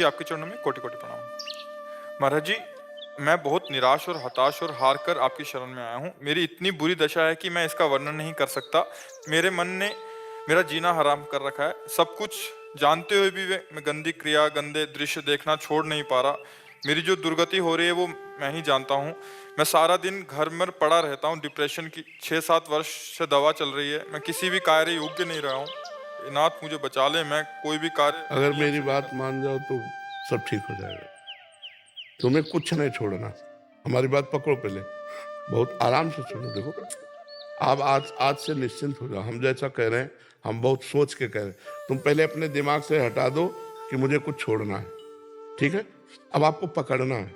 जी, आपके चरणों में कोटि-कोटि प्रणाम। महाराज जी, मैं बहुत निराश और हताश और हार कर आपकी शरण में आया हूँ। मेरी इतनी बुरी दशा है कि मैं इसका वर्णन नहीं कर सकता। मेरे मन ने मेरा जीना हराम कर रखा है। सब कुछ जानते हुए भी मैं गंदी क्रिया, गंदे दृश्य देखना छोड़ नहीं पा रहा। मेरी जो दुर्गति हो रही है वो मैं ही जानता हूँ। मैं सारा दिन घर में पड़ा रहता हूँ। डिप्रेशन की 6-7 वर्ष से दवा चल रही है। मैं किसी भी कार्य योग्य नहीं रहा हूँ। नाथ मुझे बचा ले, मैं कोई भी कार्य अगर नियम मेरी से नहीं बात कर। मान जाओ तो सब ठीक हो जाएगा। तुम्हें कुछ नहीं छोड़ना। हमारी बात पकड़ो पहले, बहुत आराम से सुनो। देखो, आप आज आज से निश्चिंत हो जाओ। हम जैसा कह रहे हैं, हम बहुत सोच के कह रहे हैं। तुम पहले अपने दिमाग से हटा दो कि मुझे कुछ छोड़ना है, ठीक है? अब आपको पकड़ना है।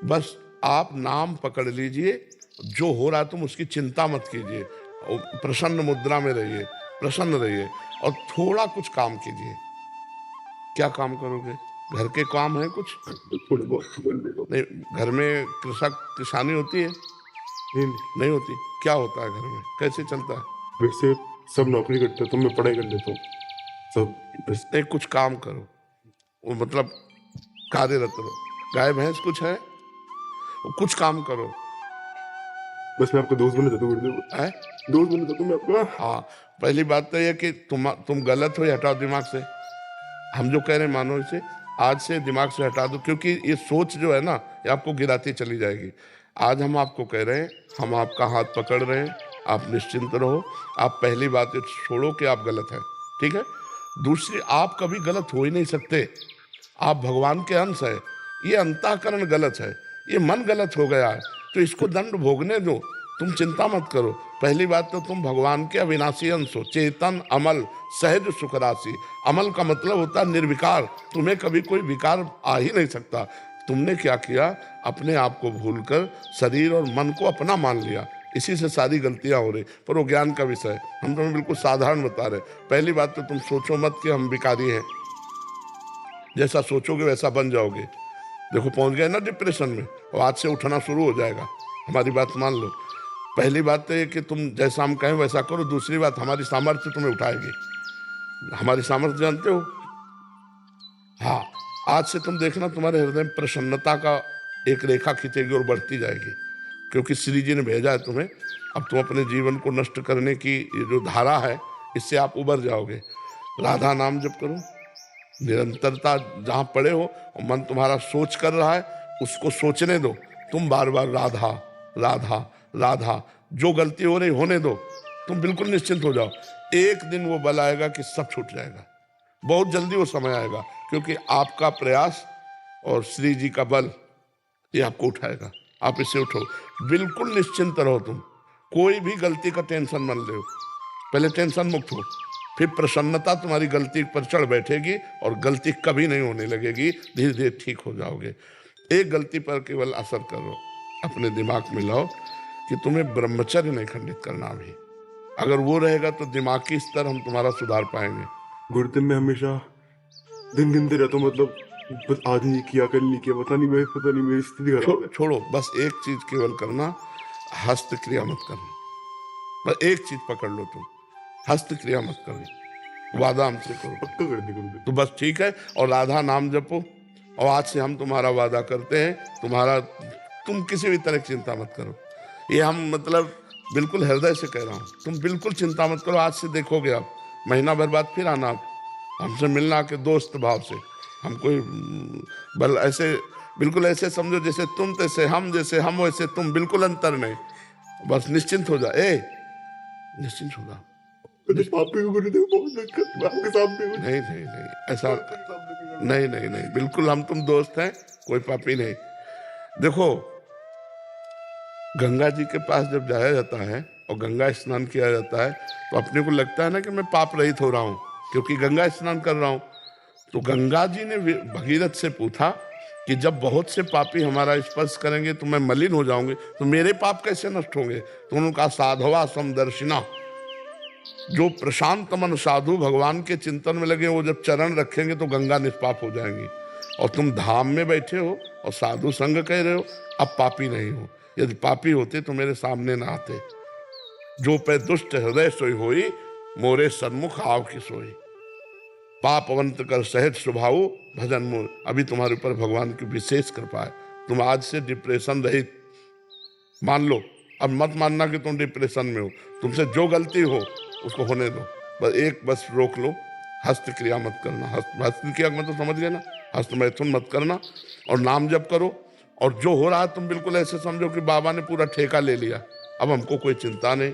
बस आप नाम पकड़ लीजिए। जो हो रहा है तुम उसकी चिंता मत कीजिए। प्रसन्न मुद्रा में रहिए, प्रसन्न रहिए और थोड़ा कुछ काम कीजिए। क्या काम करोगे? घर के काम है कुछ? थोड़े बहुत बोल दे दो। नहीं, घर में कृषक किसानी होती है? नहीं, नहीं होती। क्या होता है घर में? कैसे चलता है? वैसे सब नौकरी करते हैं तो मैं पढ़ाई कर लेता हूँ सब बस। नहीं, कुछ काम करो। वो मतलब कार्यरत रहो। गाय भैंस कुछ है? वो कुछ काम करो। बस मैं आपका दोस्त बनना चाहता हूँ गुरुदेव, है? दोस्त बनना चाहता हूँ मैं आपका। हाँ, पहली बात तो ये कि तुम गलत हो, ये हटाओ दिमाग से। हम जो कह रहे हैं मानो इसे आज से दिमाग से हटा दो, क्योंकि ये सोच जो है ना, ये आपको गिराती चली जाएगी। आज हम आपको कह रहे हैं, हम आपका हाथ पकड़ रहे हैं, आप निश्चिंत रहो। आप पहली बात ये छोड़ो कि आप गलत हैं, ठीक है? दूसरी, आप कभी गलत हो ही नहीं सकते। आप भगवान के अंश है। ये अंतःकरण गलत है, ये मन गलत हो गया है, तो इसको दंड भोगने दो। तुम चिंता मत करो। पहली बात तो तुम भगवान के अविनाशी अंश हो, चेतन, अमल, सहज सुख राशि। अमल का मतलब होता है निर्विकार। तुम्हें कभी कोई विकार आ ही नहीं सकता। तुमने क्या किया? अपने आप को भूलकर शरीर और मन को अपना मान लिया। इसी से सारी गलतियां हो रही। पर वो ज्ञान का विषय है, हम तुम्हें बिल्कुल साधारण बता रहे। पहली बात तो तुम सोचो मत कि हम विकारी हैं। जैसा सोचोगे वैसा बन जाओगे। देखो, पहुंच गए ना डिप्रेशन में, और आज से उठना शुरू हो जाएगा। हमारी बात मान लो। पहली बात तो ये कि तुम जैसा हम कहें वैसा करो। दूसरी बात, हमारी सामर्थ्य तुम्हें उठाएगी। हमारी सामर्थ्य जानते हो? हाँ, आज से तुम देखना तुम्हारे हृदय में प्रसन्नता का एक रेखा खींचेगी और बढ़ती जाएगी, क्योंकि श्री जी ने भेजा है तुम्हें। अब तुम अपने जीवन को नष्ट करने की ये जो धारा है, इससे आप उबर जाओगे। राधा नाम जप करो, निरंतरता। जहां पड़े हो और मन तुम्हारा सोच कर रहा है, उसको सोचने दो। तुम बार बार राधा राधा राधा, जो गलती हो रही होने दो। तुम बिल्कुल निश्चिंत हो जाओ। एक दिन वो बल आएगा कि सब छूट जाएगा। बहुत जल्दी वो समय आएगा, क्योंकि आपका प्रयास और श्री जी का बल ये आपको उठाएगा। आप इससे उठो, बिल्कुल निश्चिंत रहो। तुम कोई भी गलती का टेंशन मत लो। पहले टेंशन मुक्त हो, फिर प्रसन्नता तुम्हारी गलती पर चढ़ बैठेगी और गलती कभी नहीं होने लगेगी। धीरे धीरे ठीक हो जाओगे। एक गलती पर केवल असर करो, अपने दिमाग में लाओ कि तुम्हें ब्रह्मचर्य नहीं खंडित करना भी। अगर वो रहेगा तो दिमागी स्तर हम तुम्हारा सुधार पाएंगे। गुरुदेव मैं हमेशा दिन गिनते रहता हूँ, मतलब बस आज नहीं किया, कल नहीं किया, पता नहीं मेरी स्थिति खराब है। छोड़ो, बस एक चीज केवल करना, हस्त क्रिया मत करना। बस एक चीज पकड़ लो तुम, हस्त क्रिया मत करो। वादा हमसे करो पक्का कर दे गुरुदेव। तो बस ठीक है। और राधा नाम जपो। और आज से हम तुम्हारा वादा करते हैं, तुम किसी भी तरह की चिंता मत करो। ये हम मतलब बिल्कुल हृदय से कह रहा हूँ। तुम बिल्कुल चिंता मत करो। आज से देखोगे आप, महीना भर बाद फिर आना आप हमसे मिलना के दोस्त भाव से। हम कोई बल ऐसे, बिल्कुल ऐसे समझो जैसे तुम तैसे हम, जैसे हम वैसे तुम, बिल्कुल अंतर नहीं। बस निश्चिंत हो जा। निश्चिंत हो जा। तो पापी को गुरुदेव बहुत दिक्कत, मैं आपके सामने हूँ। नहीं नहीं नहीं, ऐसा आपके सामने भी कर- नहीं नहीं नहीं, बिल्कुल हम तुम दोस्त हैं, कोई पापी नहीं। देखो, गंगा जी के पास जब जाया जाता है और गंगा स्नान किया जाता है, तो अपने को लगता है ना कि मैं पाप रहित हो रहा हूँ, क्योंकि गंगा स्नान कर रहा हूँ। तो गंगा जी ने भगीरथ से पूछा कि जब बहुत से पापी हमारा स्पर्श करेंगे तो मैं मलिन हो जाऊंगी, तो मेरे पाप कैसे नष्ट होंगे? तो उन्होंने कहा, साधवा समदर्शिना। जो प्रशांत मन साधु भगवान के चिंतन में लगे, वो जब चरण रखेंगे तो गंगा निष्पाप हो जाएंगी। और तुम धाम में बैठे हो और साधु संग कह रहे हो, अब पापी नहीं हो। यदि पापी होते तो मेरे सामने ना आते। जो पे दुष्ट हृदय सोई होई, मोरे सन्मुख आव की सोई। पापवंत कर सहज स्वभाव भजन मोर। अभी तुम्हारे ऊपर भगवान की विशेष कृपा है, तुम आज से डिप्रेशन रहित मान लो। अब मत मानना कि तुम डिप्रेशन में हो, तुमसे जो गलती हो उसको होने दो, बस रोक लो, हस्त क्रिया मत करना। हस्त क्रिया में तो समझ गए ना, हस्त मैथुन मत करना, और नाम जप करो। और जो हो रहा है तुम बिल्कुल ऐसे समझो कि बाबा ने पूरा ठेका ले लिया, अब हमको कोई चिंता नहीं।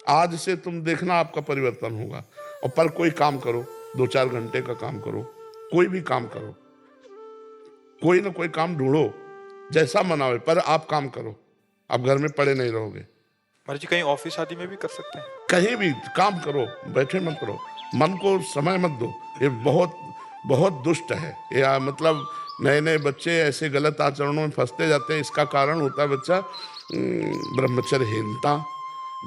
आज से तुम देखना आपका परिवर्तन होगा। और पर कोई काम करो, 2-4 घंटे का काम करो, कोई भी काम करो, कोई ना कोई काम ढूंढो, जैसा मन आवे, पर आप काम करो। आप घर में पड़े नहीं रहोगे। महाराज जी कहीं ऑफिस आदि में भी कर सकते हैं? कहीं भी काम करो, बैठे मत करो, मन को समय मत दो। ये बहुत बहुत दुष्ट है ये। मतलब नए नए बच्चे ऐसे गलत आचरणों में फंसते जाते हैं। इसका कारण होता है बच्चा ब्रह्मचर्यहीनता,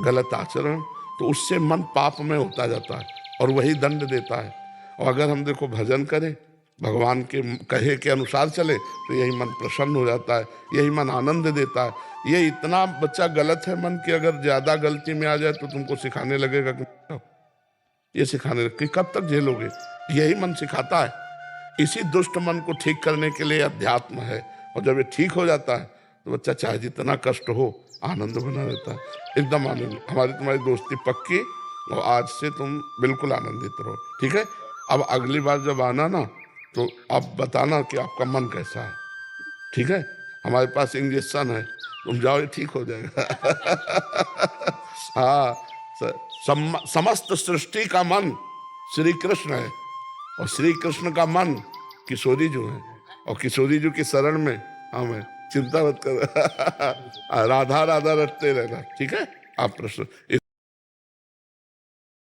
गलत आचरण। तो उससे मन पाप में होता जाता है और वही दंड देता है। और अगर हम देखो भजन करें, भगवान के कहे के अनुसार चले, तो यही मन प्रसन्न हो जाता है, यही मन आनंद देता है। ये इतना बच्चा गलत है मन की, अगर ज्यादा गलती में आ जाए तो तुमको सिखाने लगेगा कि ये सिखाने लगे कि कब तक झेलोगे। यही मन सिखाता है। इसी दुष्ट मन को ठीक करने के लिए अध्यात्म है। और जब ये ठीक हो जाता है तो बच्चा चाहे जितना कष्ट हो आनंद बना रहता है, एकदम आनंद। हमारी तुम्हारी दोस्ती पक्की, और आज से तुम बिल्कुल आनंदित रहो, ठीक है। अब अगली बार जब आना ना, तो आप बताना कि आपका मन कैसा है, ठीक है। हमारे पास इंजेक्शन है, तुम जाओ, ये ठीक हो जाएगा। हाँ, समस्त सृष्टि का मन श्री कृष्ण है, और श्री कृष्ण का मन किशोरी जो है, और किशोरी जो की शरण में हम है। चिंता मत कर। राधा राधा रटते रहना, ठीक है। आप प्रश्न